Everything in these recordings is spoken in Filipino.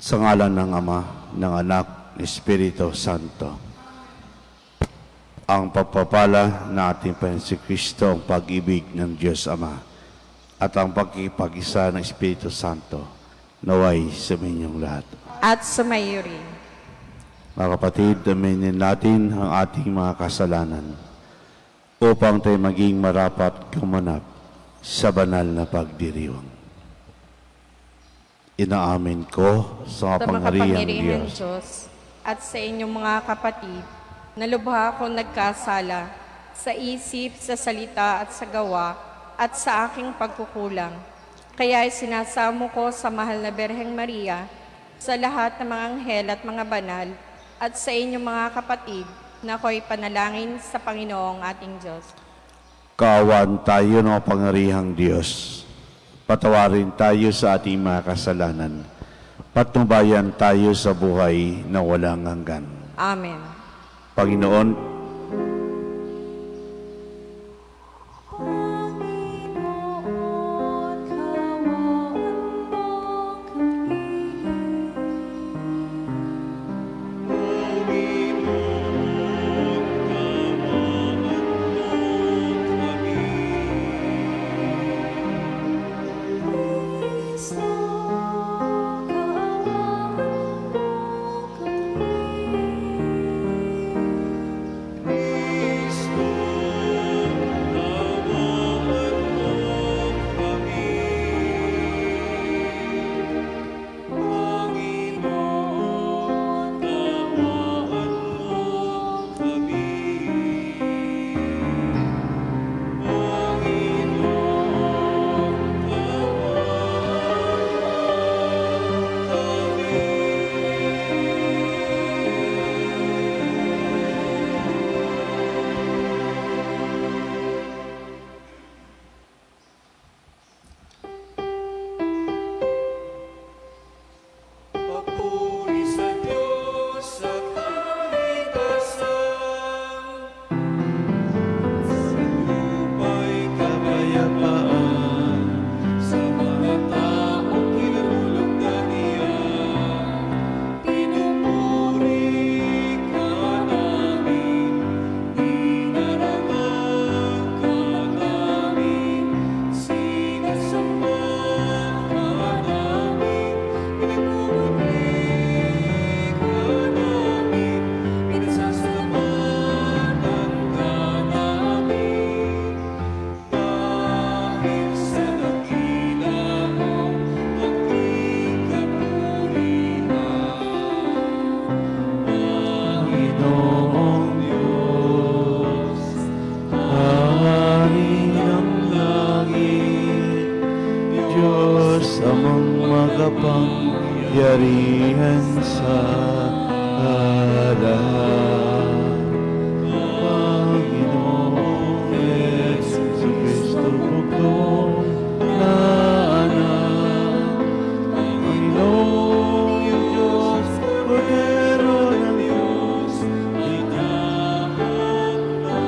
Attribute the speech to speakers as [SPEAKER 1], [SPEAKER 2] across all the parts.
[SPEAKER 1] Sa ngalan ng Ama, ng Anak, ng Espiritu Santo. Ang pagpapala ng ating Panginoong Kristo, ang pag-ibig ng Diyos Ama, at ang pagkikipag-isa ng Espiritu Santo, naway sa inyong lahat.
[SPEAKER 2] At sumayo rin.
[SPEAKER 1] Mga kapatid, aminin natin ang ating mga kasalanan upang tayo maging marapat kamanap sa banal na pagdiriwang. Inaamin ko sa makapangyarihang
[SPEAKER 2] Diyos at sa inyong mga kapatid na lubha akong nagkasala sa isip, sa salita at sa gawa at sa aking pagkukulang. Kaya sinasamo ko sa mahal na Birheng Maria, sa lahat ng mga anghel at mga banal, at sa inyong mga kapatid na ako'y panalangin sa Panginoong ating Diyos.
[SPEAKER 1] Kaawaan tayo ng makapangyarihang Diyos. Patawarin tayo sa ating mga kasalanan. Patnubayan tayo sa buhay na walang hanggan.
[SPEAKER 2] Amen.
[SPEAKER 1] Panginoon,
[SPEAKER 3] makapangyarihan sa lahat. Panginoong Jesucristo, bugtong na anak. Panginoong Diyos, Kordero ng Diyos, itahak na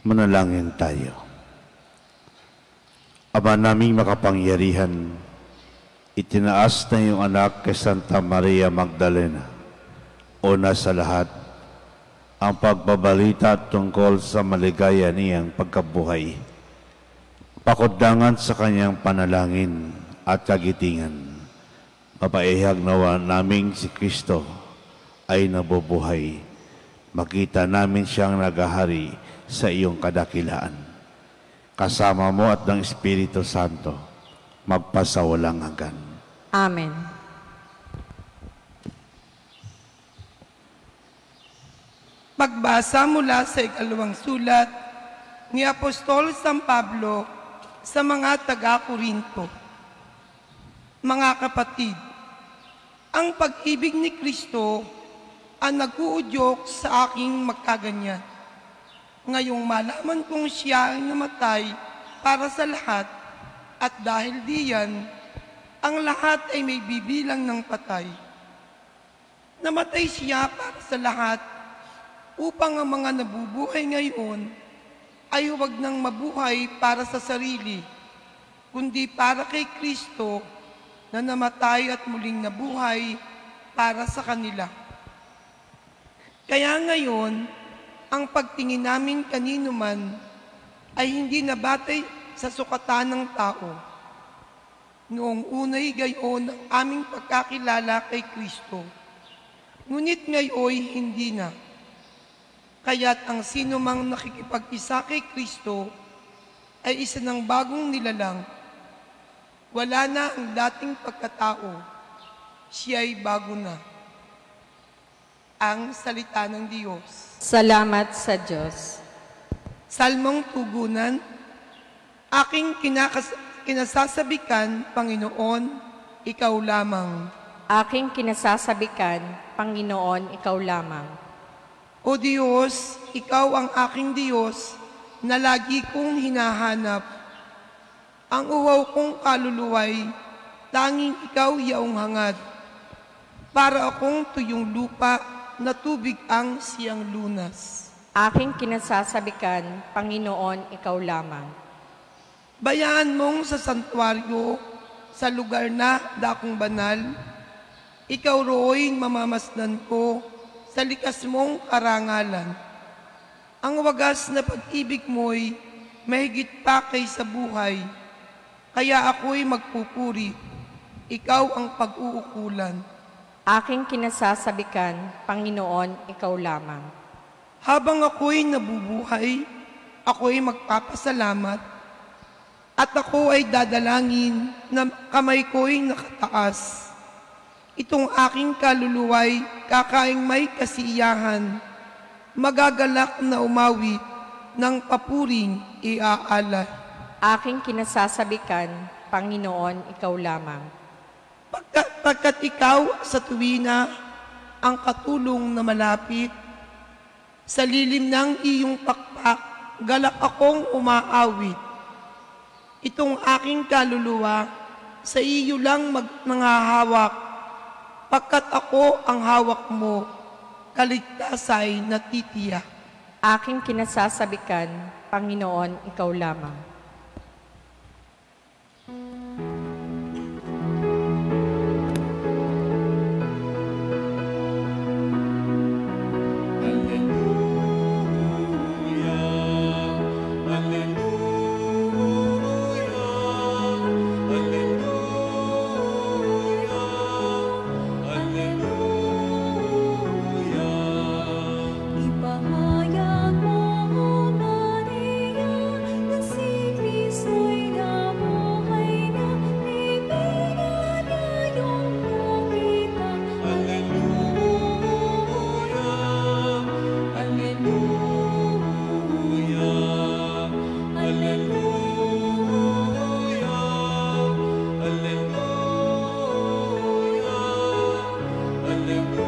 [SPEAKER 1] Manalangin tayo. Ama naming makapangyarihan, itinaas na iyong anak kay Santa Maria Magdalena. Una sa lahat, ang pagbabalita tungkol sa maligaya niyang pagkabuhay. Pakundangan sa kanyang panalangin at kagitingan. Mapaihag nawa naming si Kristo ay nabubuhay. Makita namin siyang nagahari sa iyong kadakilaan. Kasama mo at ng Espiritu Santo, magpasawalang hanggan.
[SPEAKER 2] Amen.
[SPEAKER 4] Pagbasa mula sa ikalawang sulat ni Apostol San Pablo sa mga taga-Korinto. Mga kapatid, ang pag-ibig ni Kristo ang nag-uudyok sa aking magkaganyan. Ngayong malaman kong siya ay namatay para sa lahat at dahil diyan, ang lahat ay may bibilang ng patay. Namatay siya para sa lahat upang ang mga nabubuhay ngayon ay huwag nang mabuhay para sa sarili, kundi para kay Kristo na namatay at muling nabuhay para sa kanila. Kaya ngayon, ang pagtingin namin kanino man ay hindi nabatay sa sukatan ng tao. Noong unay gayon ang aming pagkakilala kay Kristo, ngunit ngayon hindi na. Kaya't ang sino mang nakikipag-isa kay Kristo ay isa ng bagong nilalang. Wala na ang dating pagkatao, siya ay bago na. Ang salita ng Diyos.
[SPEAKER 2] Salamat sa Diyos.
[SPEAKER 4] Salmong tugunan, aking kinasasabikan, Panginoon, ikaw lamang.
[SPEAKER 2] Aking kinasasabikan, Panginoon, ikaw lamang.
[SPEAKER 4] O Diyos, ikaw ang aking Diyos na lagi kong hinahanap. Ang uhaw kong kaluluway, tanging ikaw yaong hangad. Para akong tuyong lupa na tubig ang siyang lunas.
[SPEAKER 2] Aking kinasasabikan, Panginoon, ikaw lamang.
[SPEAKER 4] Bayaan mong sa santuaryo, sa lugar na dakong banal, ikaw roo'y mamamasdan ko sa likas mong karangalan. Ang wagas na pag-ibig mo'y mahigit pa kaysa buhay, kaya ako'y magpupuri, ikaw ang pag-uukulan.
[SPEAKER 2] Aking kinasasabikan, Panginoon, ikaw lamang.
[SPEAKER 4] Habang ako'y nabubuhay, ako'y magpapasalamat, at ako ay dadalangin na kamay ko'y nakataas. Itong aking kaluluway, kakaing may kasiyahan, magagalak na umawi ng papuring iaalay.
[SPEAKER 2] Aking kinasasabikan, Panginoon, ikaw lamang.
[SPEAKER 4] Pagkat ikaw sa tuwina ang katulong na malapit, sa lilim ng iyong pakpak, galak akong umaawit. Itong aking kaluluwa, sa iyo lang nangahawak, pagkat ako ang hawak mo, kaligtasay natitiyak.
[SPEAKER 2] Aking kinasasabikan, Panginoon, ikaw lamang.
[SPEAKER 5] Ipahayag mo, Maria, na si Kristo'y nabuhay na, ibigay niya iyong nakita. Alleluia, Alleluia, Alleluia, Alleluia, Alleluia.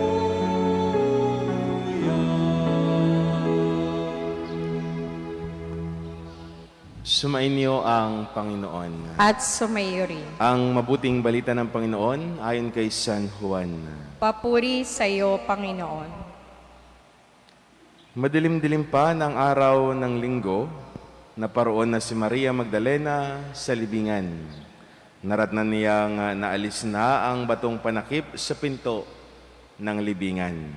[SPEAKER 6] Sumainyo ang Panginoon.
[SPEAKER 2] At sumayo rin.
[SPEAKER 6] Ang mabuting balita ng Panginoon ayon kay San Juan.
[SPEAKER 2] Papuri sa iyo, Panginoon.
[SPEAKER 6] Madilim-dilim pa ng araw ng linggo, naparoon na si Maria Magdalena sa libingan. Naratnan niyang naalis na ang batong panakip sa pinto ng libingan.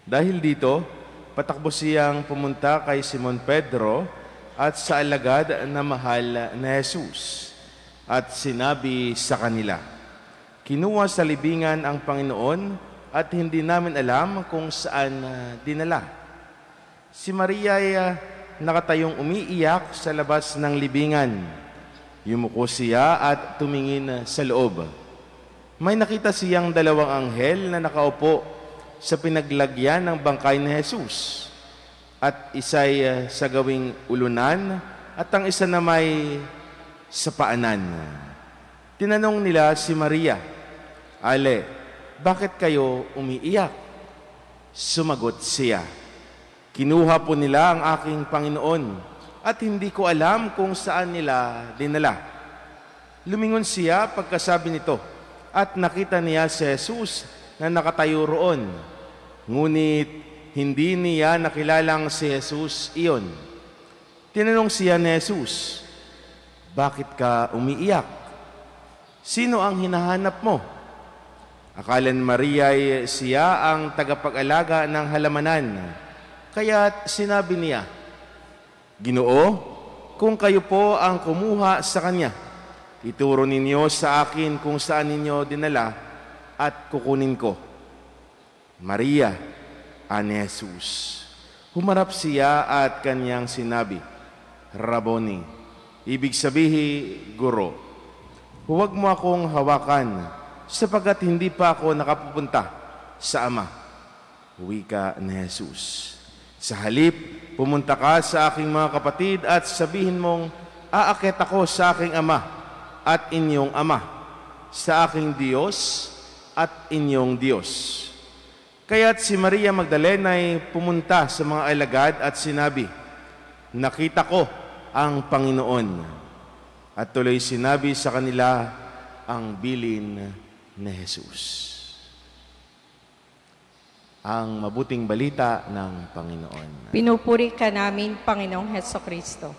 [SPEAKER 6] Dahil dito, patakbo siyang pumunta kay Simon Pedro at sa alagad na mahal na Jesus. At sinabi sa kanila, "Kinuha sa libingan ang Panginoon at hindi namin alam kung saan dinala." Si Maria ay nakatayong umiiyak sa labas ng libingan. Yumuko siya at tumingin sa loob. May nakita siyang dalawang anghel na nakaupo sa pinaglagyan ng bangkay ni Jesus. At isa'y sa gawing ulunan at ang isa na may sa paanan. Tinanong nila si Maria, "Ale, bakit kayo umiiyak?" Sumagot siya, "Kinuha po nila ang aking Panginoon at hindi ko alam kung saan nila dinala." Lumingon siya pagkasabi nito at nakita niya si Jesus na nakatayo roon. Ngunit hindi niya nakilalang si Jesus iyon. Tinanong siya ni Jesus, "Bakit ka umiiyak? Sino ang hinahanap mo?" Akala ni Maria ay siya ang tagapag-alaga ng halamanan. Kaya't sinabi niya, "Ginoo, kung kayo po ang kumuha sa kanya, ituro ninyo sa akin kung saan ninyo dinala at kukunin ko." "Maria," ani Jesus. Humarap siya at kanyang sinabi, "Rabboni," ibig sabihin, Guro. "Huwag mo akong hawakan, sapagkat hindi pa ako nakapupunta sa Ama." Wika ni Jesus. "Sa halip, pumunta ka sa aking mga kapatid at sabihin mong, aakyat ako sa aking Ama at inyong Ama, sa aking Diyos at inyong Diyos." Kaya't si Maria Magdalena ay pumunta sa mga alagad at sinabi, "Nakita ko ang Panginoon." At tuloy sinabi sa kanila ang bilin ni Jesus. Ang mabuting balita ng Panginoon.
[SPEAKER 2] Pinupuri ka namin, Panginoong Hesukristo.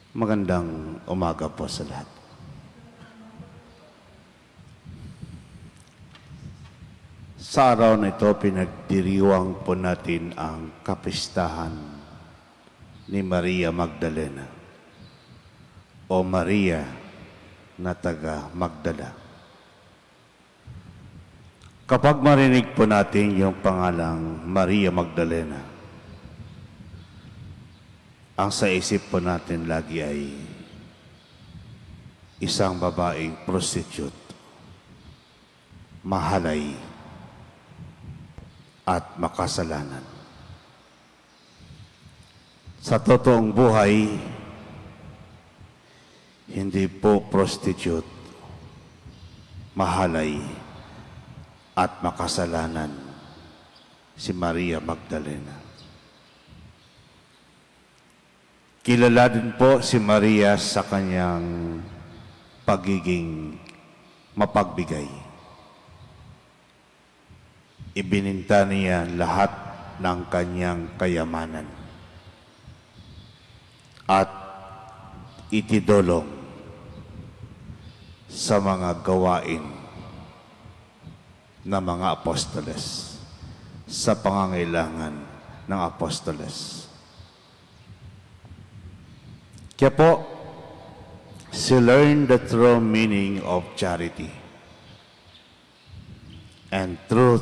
[SPEAKER 1] Magandang umaga po sa lahat. Sa araw na ito, pinagdiriwang po natin ang kapistahan ni Maria Magdalena o Maria na taga Magdala. Kapag marinig po natin yung pangalang Maria Magdalena, ang sa isip po natin lagi ay isang babaeng prostitute, mahalay, at makasalanan. Sa totoong buhay, hindi po prostitute, mahalay, at makasalanan si Maria Magdalena. Kilala din po si Maria sa kanyang pagiging mapagbigay. Ibininta niya lahat ng kanyang kayamanan at itidulong sa mga gawain ng mga apostoles, sa pangangailangan ng apostoles. Kaya po, she learned the true meaning of charity. And true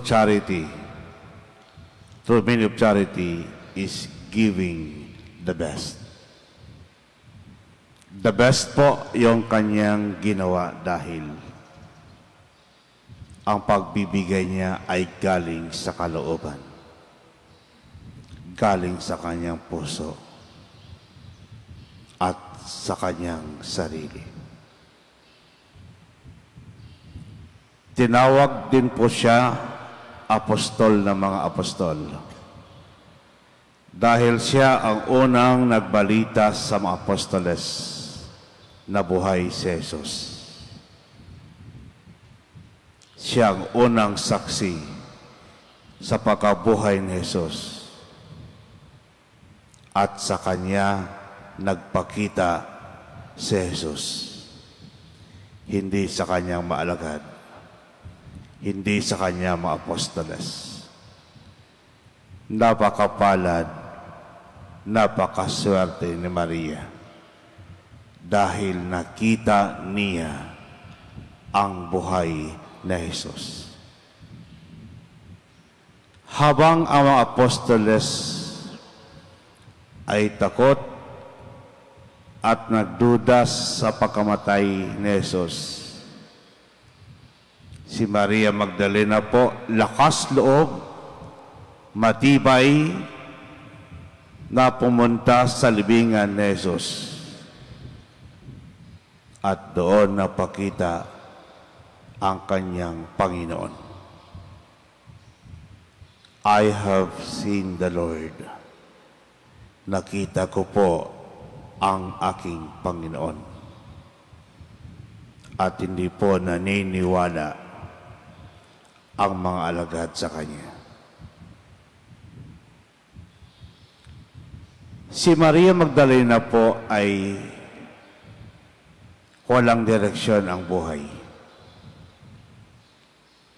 [SPEAKER 1] meaning of charity is giving the best. The best po yung kanyang ginawa dahil ang pagbibigay niya ay galing sa kalooban, galing sa kanyang puso, at sa kanyang sarili. Tinawag din po siya apostol ng mga apostol Dahil siya ang unang nagbalita sa mga apostoles na buhay si Jesus. Siya ang unang saksi sa pagkabuhay ni Jesus. At sa kanya nagpakita si Jesus. Hindi sa kanyang maalagad. Hindi sa kanyang mga apostoles. Napakapalad, napakaswerte ni Maria dahil nakita niya ang buhay na Jesus. Habang ang mga apostoles ay takot at nagdudas sa pagkamatay ni Jesus, si Maria Magdalena po, lakas loob, matibay na pumunta sa libingan ni Jesus. At doon napakita ang kanyang Panginoon. I have seen the Lord. Nakita ko po ang aking Panginoon. At hindi po naniniwala ang mga alagad sa kanya. Si Maria Magdalena po ay walang direksyon ang buhay.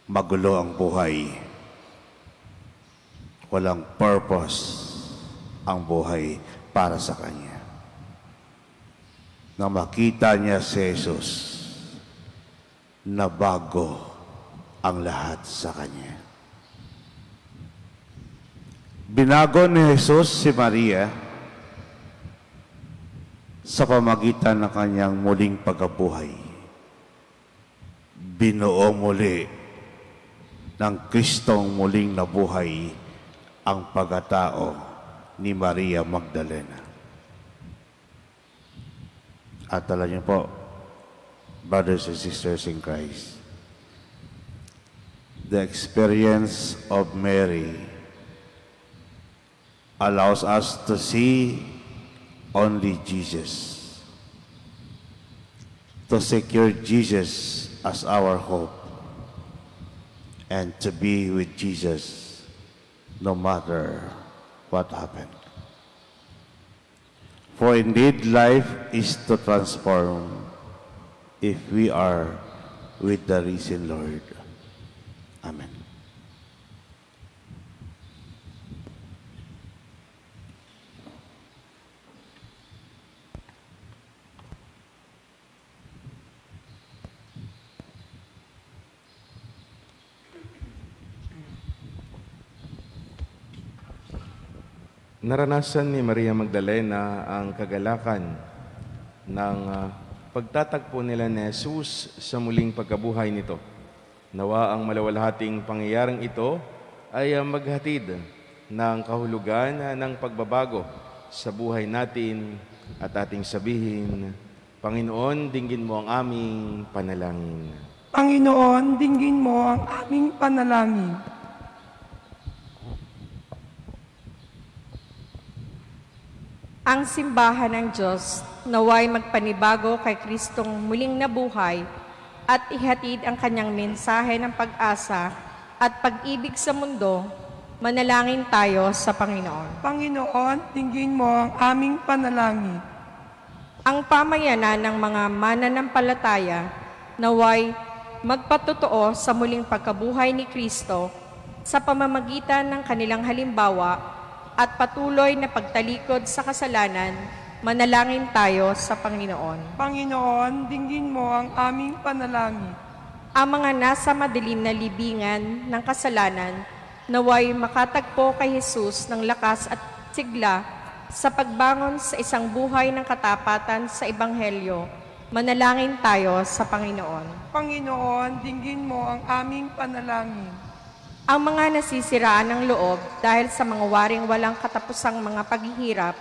[SPEAKER 1] Magulo ang buhay. Walang purpose ang buhay para sa kanya. Na makita niya si Jesus na bago ang lahat sa kanya. Binago ni Jesus si Maria sa pamagitan ng kanyang muling pagkabuhay. Binuo muli ng Kristong muling nabuhay ang pagkatao ni Maria Magdalena. At alam niyo po, brothers and sisters in Christ, the experience of Mary allows us to see only Jesus, to secure Jesus as our hope, and to be with Jesus no matter what happened. For indeed, life is to transform if we are with the risen Lord. Amen.
[SPEAKER 6] Naranasan ni Maria Magdalena ang kagalakan ng pagtatagpo nila ni Jesus sa muling pagkabuhay nito. Nawa ang malawalhating pangyayaring ito ay maghatid ng kahulugan ng pagbabago sa buhay natin at ating sabihin, Panginoon, dinggin mo ang aming panalangin.
[SPEAKER 4] Panginoon, dinggin mo ang aming panalangin.
[SPEAKER 2] Ang simbahan ng Diyos naway magpanibago kay Kristong muling nabuhay at ihatid ang kanyang mensahe ng pag-asa at pag-ibig sa mundo. Manalangin tayo sa Panginoon.
[SPEAKER 4] Panginoon, dinggin mo ang aming panalangin.
[SPEAKER 2] Ang pamayanan ng mga mananampalataya naway magpatotoo sa muling pagkabuhay ni Kristo sa pamamagitan ng kanilang halimbawa at patuloy na pagtalikod sa kasalanan. Manalangin tayo sa Panginoon.
[SPEAKER 4] Panginoon, dinggin mo ang aming panalangin.
[SPEAKER 2] Ang mga nasa madilim na libingan ng kasalanan naway makatagpo kay Jesus ng lakas at sigla sa pagbangon sa isang buhay ng katapatan sa Ebanghelyo. Manalangin tayo sa Panginoon.
[SPEAKER 4] Panginoon, dinggin mo ang aming panalangin.
[SPEAKER 2] Ang mga nasisiraan ng loob dahil sa mga waring walang katapusang mga paghihirap,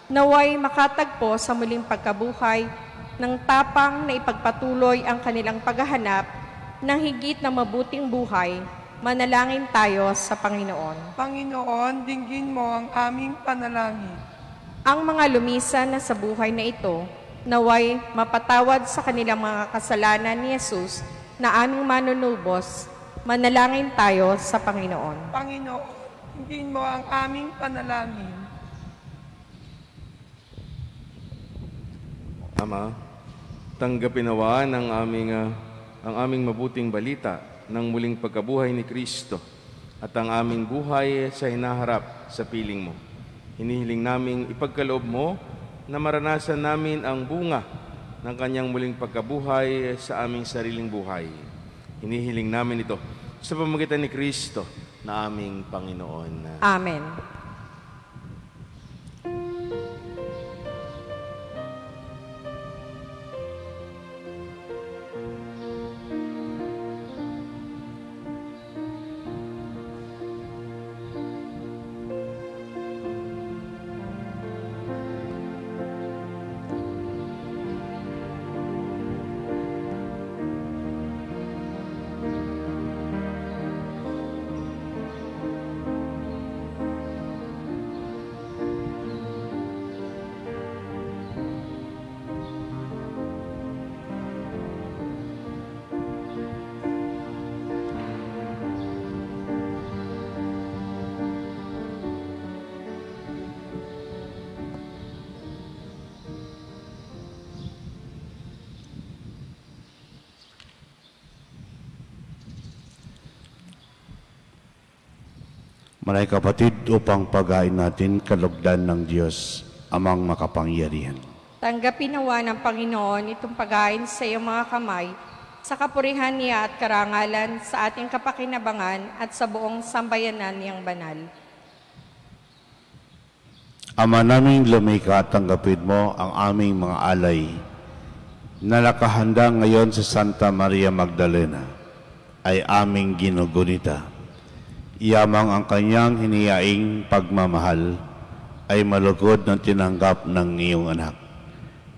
[SPEAKER 2] naway makatagpo sa muling pagkabuhay ng tapang na ipagpatuloy ang kanilang paghahanap ng higit na mabuting buhay Manalangin tayo sa Panginoon.
[SPEAKER 4] Panginoon, dinggin mo ang aming panalangin.
[SPEAKER 2] Ang mga lumisan na sa buhay na ito, naway mapatawad sa kanilang mga kasalanan ni Jesus na aming manunubos. Manalangin tayo sa Panginoon.
[SPEAKER 4] Panginoon, dinggin mo ang aming panalangin.
[SPEAKER 6] Ama, tanggapin nawa ang aming mabuting balita ng muling pagkabuhay ni Kristo at ang aming buhay sa hinaharap sa piling mo. Hinihiling naming ipagkaloob mo na maranasan namin ang bunga ng kanyang muling pagkabuhay sa aming sariling buhay. Hinihiling namin ito sa pamamagitan ni Kristo na aming Panginoon.
[SPEAKER 2] Amen.
[SPEAKER 1] Maray kapatid, upang paghain natin kalugdan ng Diyos, amang makapangyarihan.
[SPEAKER 2] Tanggapin nawa ng Panginoon itong paghain sa iyong mga kamay, sa kapurihan niya at karangalan sa ating kapakinabangan at sa buong sambayanan niyang banal.
[SPEAKER 1] Ama naming lumikha, tanggapin mo ang aming mga alay na nakahanda ngayon sa Santa Maria Magdalena ay aming ginugunita. Yamang ang kanyang hiniyaing pagmamahal ay malugod ng tinanggap ng iyong anak.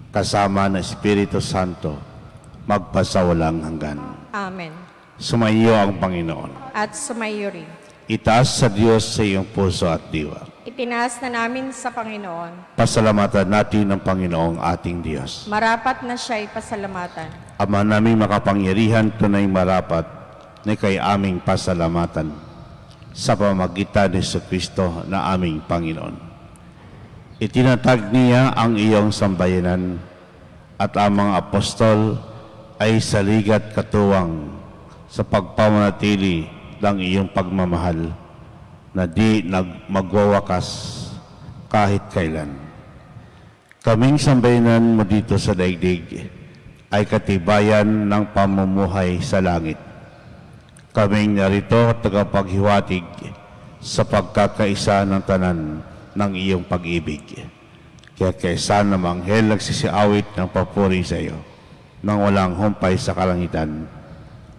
[SPEAKER 1] Kasama ng Espiritu Santo, magpasawalang hanggan.
[SPEAKER 2] Amen.
[SPEAKER 1] Sumayo ang Panginoon.
[SPEAKER 2] At sumayo rin.
[SPEAKER 1] Itaas sa Diyos sa iyong puso at diwa.
[SPEAKER 2] Itinaas na namin sa Panginoon.
[SPEAKER 1] Pasalamatan natin ang Panginoong ating Diyos.
[SPEAKER 2] Marapat na siya'y pasalamatan.
[SPEAKER 1] Ama naming makapangyarihan, tunay marapat na kay aming pasalamatan sa pamagitan ni Jesucristo na aming Panginoon. Itinatag niya ang iyong sambayanan at ang mga apostol ay saligat katuwang sa pagpamanatili ng iyong pagmamahal na di magwawakas kahit kailan. Kaming sambayanan mo dito sa daigdig ay katibayan ng pamumuhay sa langit. Kaming narito tagapaghiwatig sa pagkakaisa ng tanan ng iyong pag-ibig. Kaya kaysa na manghel nagsisiawit ng papuri sa iyo, nang walang humpay sa kalangitan,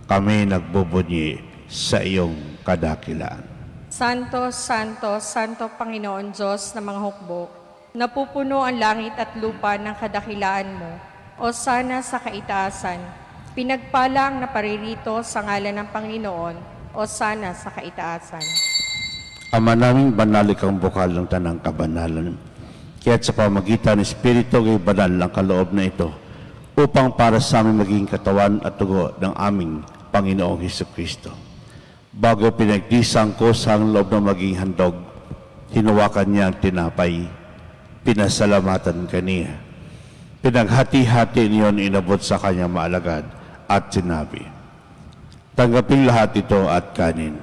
[SPEAKER 1] kami nagbubunyi sa iyong kadakilaan.
[SPEAKER 2] Santo, Santo, Santo Panginoon Diyos ng mga hukbo, napupuno ang langit at lupa ng kadakilaan mo, o sana sa kaitaasan. Pinagpalang na paririto sa ngalan ng Panginoon, o sana sa kaitaasan.
[SPEAKER 1] Ama naming banalik ang bukal ng tanang kabanalan, kaya't sa pamagitan ng Espiritu ay banal ang kaloob na ito, upang para sa aming maging katawan at tugo ng aming Panginoong Hesukristo. Bago pinagdisang ko sa loob ng maging handog, hinawakan niya ang tinapay, pinasalamatan kaniya. Pinaghati-hati niyon inabot sa kanyang maalagad at sinabi, tanggapin lahat ito at kanin.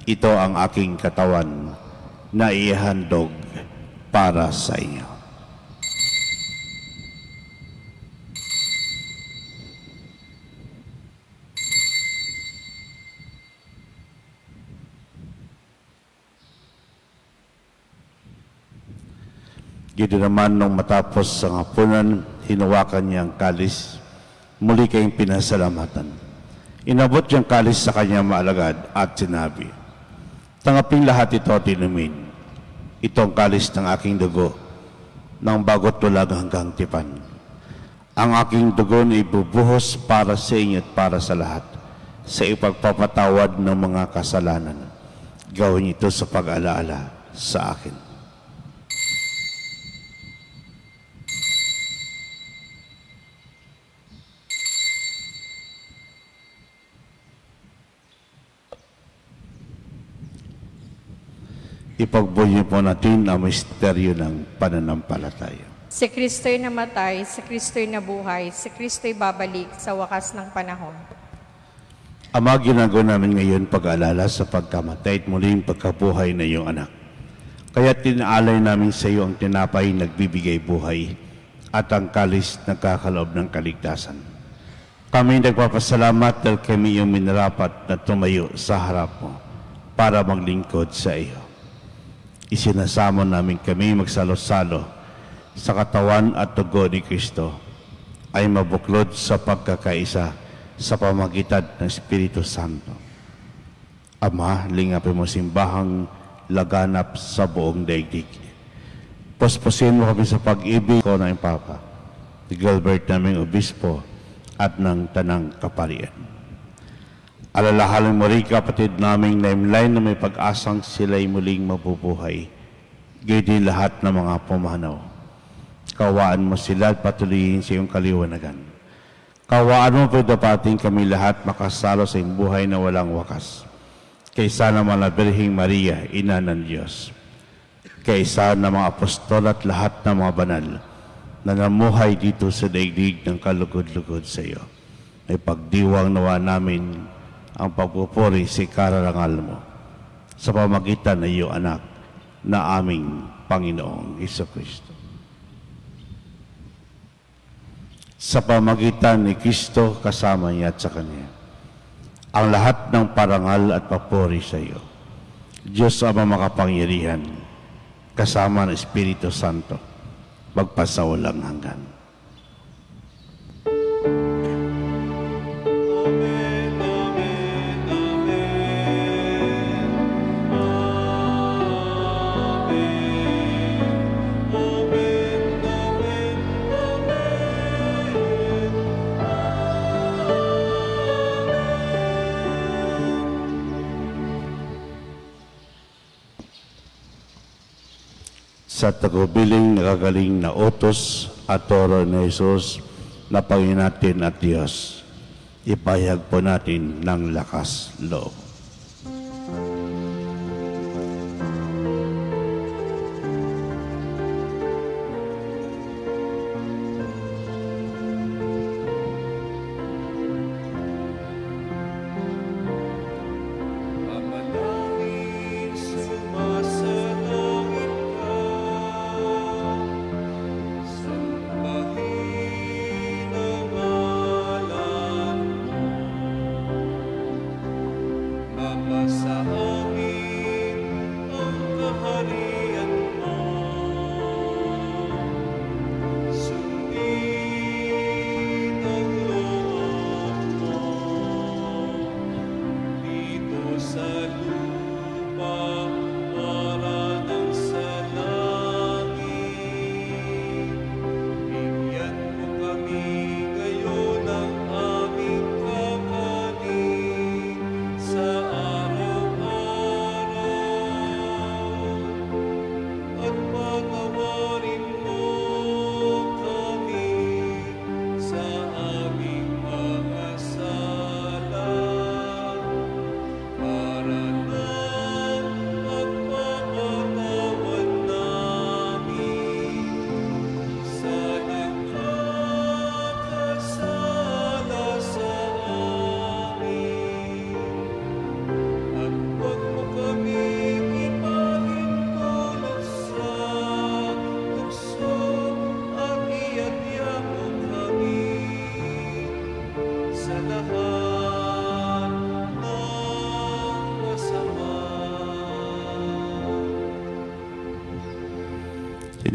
[SPEAKER 1] Ito ang aking katawan na ihandog para sa inyo. Gito naman nung matapos ang hapunan, hinawakan niya ang kalis, muli kayong pinasalamatan. Inabot niyang kalis sa kanyang maalagad at sinabi, tanggapin lahat ito at inumin. Ito ang kalis ng aking dugo, ng bagot tulag hanggang tipan. Ang aking dugo na ibubuhos para sa inyo at para sa lahat, sa ipagpapatawad ng mga kasalanan. Gawin ito sa pag-alaala sa akin. Ipagbuhin po natin ang misteryo ng pananampalataya.
[SPEAKER 2] Si Kristo'y namatay, si Kristo'y nabuhay, si Kristo'y babalik sa wakas ng panahon.
[SPEAKER 1] Ama, ginagawa namin ngayon pag-alala sa pagkamatay at muling pagkabuhay na iyong anak. Kaya tinaalay namin sa iyo ang tinapay nagbibigay buhay at ang kalis nagkakaloob ng kaligtasan. Kami nagpapasalamat dahil kami iyong minarapat na tumayo sa harap mo para maglingkod sa iyo. Isinasamo namin kami magsalo-salo sa katawan at dugo ni Kristo ay mabuklod sa pagkakaisa sa pamagitan ng Espiritu Santo. Ama, lingapin mo simbahang laganap sa buong daigdig. Puspusin mo kami sa pag-ibig ko ng Papa, ni Gilbert naming Obispo at ng Tanang Kaparian. Alalahalan mo rin kapatid naming naimlay na may pag-asang sila'y muling mabubuhay. Gayon din lahat ng mga pumanaw. Kawaan mo sila at patuloyin sa iyong kaliwanagan. Kawaan mo po dapating kami lahat makasalo sa iyong buhay na walang wakas. Kaysa naman na Birheng Maria, Ina ng Diyos. Kaysa ng mga apostol at lahat ng mga banal na namuhay dito sa daigdig ng kalugod-lugod sa iyo. May pagdiwang nawa namin ang pagpupuri sa kararangal mo sa pamagitan ng iyong anak na aming Panginoong Jesucristo. Sa pamagitan ni Kristo kasama niya at sa Kanya, ang lahat ng parangal at papuri sa iyo, Diyos Ama makapangyarihan, kasama ng Espiritu Santo, magpasawalang hanggan. Sa tagubiling nakagaling na utos at turo ni Jesus na Panginoon natin at Diyos, ipahayag po natin ng lakas loob.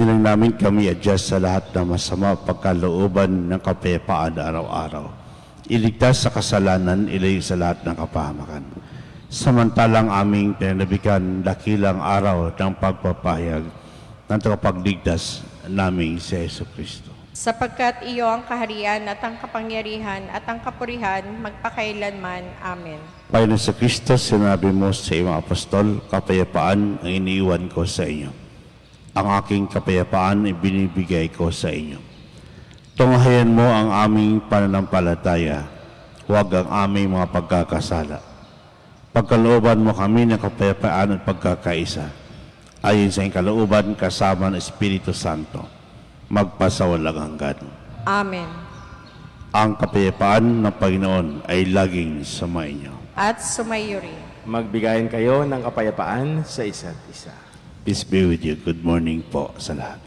[SPEAKER 1] Inilang namin kami adjust sa lahat ng masama pagkalooban ng kapayapaan araw-araw. Iligtas sa kasalanan, ilayo sa lahat ng kapahamakan. Samantalang aming pinanabikan dakilang araw ng pagpapahayag ng tagapagligtas naming si Jesucristo.
[SPEAKER 2] sapagkat iyo ang kaharian at ang kapangyarihan at ang kapurihan magpakailanman. Amen.
[SPEAKER 1] Panginoon sa Kristo, sinabi mo sa iyong apostol, kapayapaan ang iniiwan ko sa inyo. Ang aking kapayapaan ay binibigay ko sa inyo. Tunghayan mo ang aming pananampalataya, huwag ang aming mga pagkakasala. Pagkalooban mo kami ng kapayapaan at pagkakaisa, ayon sa iyong kalooban kasama ng Espiritu Santo, magpasawalang hanggan.
[SPEAKER 2] Amen.
[SPEAKER 1] Ang kapayapaan ng Panginoon ay laging sumainyo.
[SPEAKER 2] At sumayo rin.
[SPEAKER 6] Magbigayan kayo ng kapayapaan sa isa't isa.
[SPEAKER 1] Peace be with you. Good morning po sa lahat.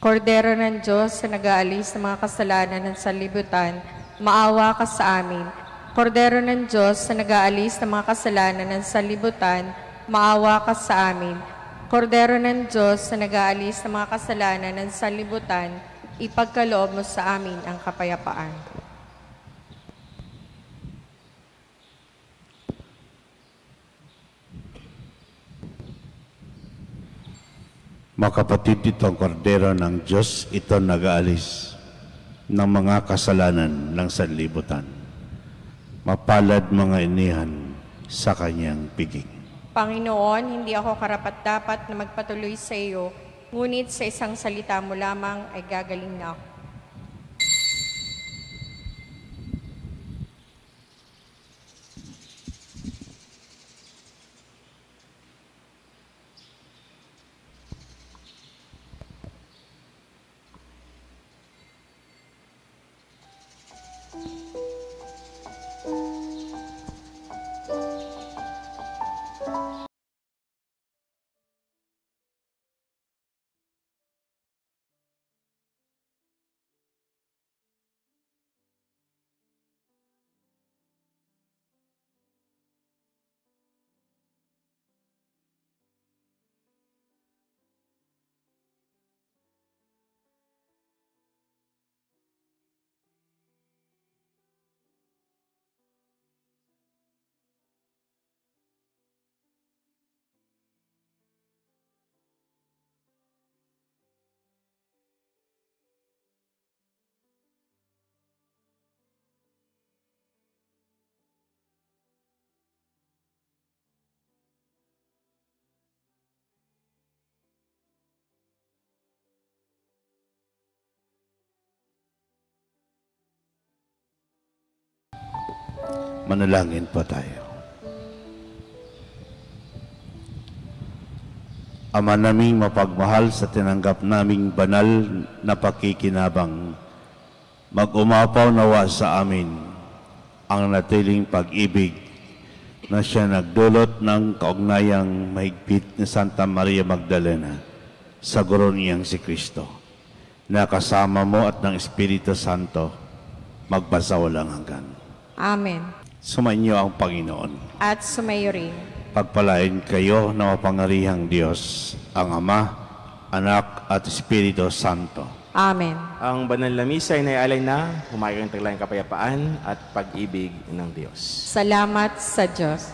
[SPEAKER 2] Kordero ng Diyos sa nag-aalis ng mga kasalanan ng sanlibutan, maawa ka sa amin. Kordero ng Diyos sa nag-aalis ng mga kasalanan ng sanlibutan, maawa ka sa amin. Kordero ng Diyos sa nag-aalis ng mga kasalanan ng sanlibutan, ipagkaloob mo sa amin ang kapayapaan.
[SPEAKER 1] Mga kapatid, ito ang kordero ng Diyos, ito nag-aalis ng mga kasalanan ng sanlibutan. Mapalad mga inihan sa kanyang piging.
[SPEAKER 2] Panginoon, hindi ako karapat-dapat na magpatuloy sa iyo, ngunit sa isang salita mo lamang ay gagaling na ako.
[SPEAKER 1] Manalangin po tayo. Ama naming mapagmahal, sa tinanggap naming banal na pakikinabang, mag-umapaw nawa sa amin ang natiling pag-ibig na siya nagdulot ng kaugnayang mahigpit ni Santa Maria Magdalena sa guro niyang si Kristo, na kasama mo at ng Espiritu Santo magpasawalang hanggan.
[SPEAKER 2] Amen.
[SPEAKER 1] Sumainyo ang Panginoon.
[SPEAKER 2] At sumayo rin.
[SPEAKER 1] Pagpalain kayo ng mapangyarihang Diyos, ang Ama, Anak at Espiritu Santo.
[SPEAKER 2] Amen.
[SPEAKER 6] Ang banal na misa ay naialay na, humagang taglayang kapayapaan at pag-ibig ng Diyos.
[SPEAKER 2] Salamat sa Diyos.